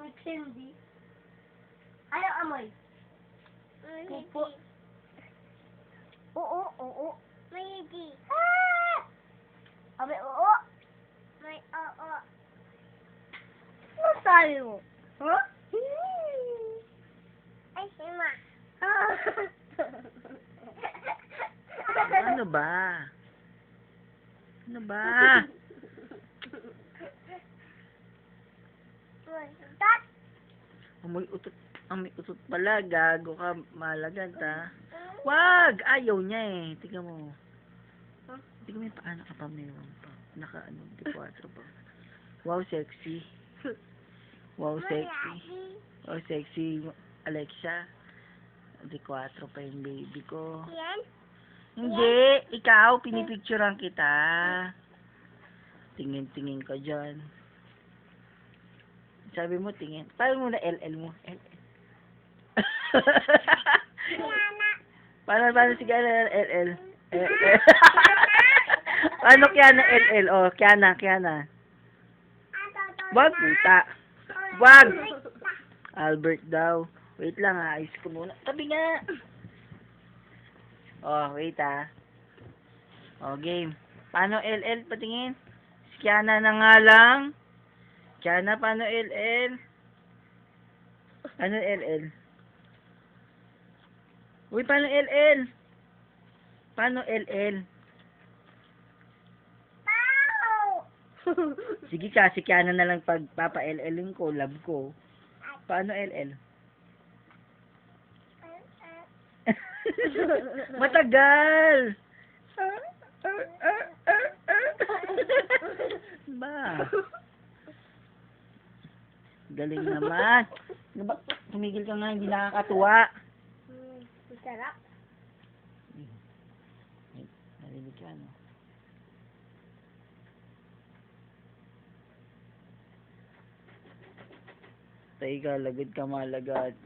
Hindi. Anong amoy? Pupo. Oo, oo. May hindi. Ah! Amoy oo. May oo. Ano sabi mo? Huh? Ay, sima. Ano ba? Ano ba? Dat. Amoy utot pala. Gago ka, malagan ta. Wag! Ayaw niya eh. Tingnan mo. Tingnan mo yung paano ka pa meron pa. Naka ano, di 4 pa. Wow, sexy. Wow, sexy. Wow, sexy. Alexa. Di 4 pa yung baby ko. Yan? Hindi. Ikaw, pinipicturean kita. Tingin-tingin ka dyan. Sabi mo, tingin. Paano mo na LL mo? LL. Paano sige na LL? LL. Paano kaya na LL? Oh, kaya na. Wag, puta. Wag! Albert daw. Wait lang ha, ayos ko muna. Tabi nga. Oh, wait ha. Oh, game. Paano LL patingin? Si Kiana na nga lang. Kiana, paano LL? Ano LL? Uy, paano LL? Paano LL? Sige ka, si Kiana na lang pagpapa-LL ko, love ko. Paano LL? Matagal! Ba? Galing naman. Diba, tumigil ka nga, hindi nakakatuwa. Sarap. Narinig ka, no? Tayo ka, lagod ka malagad.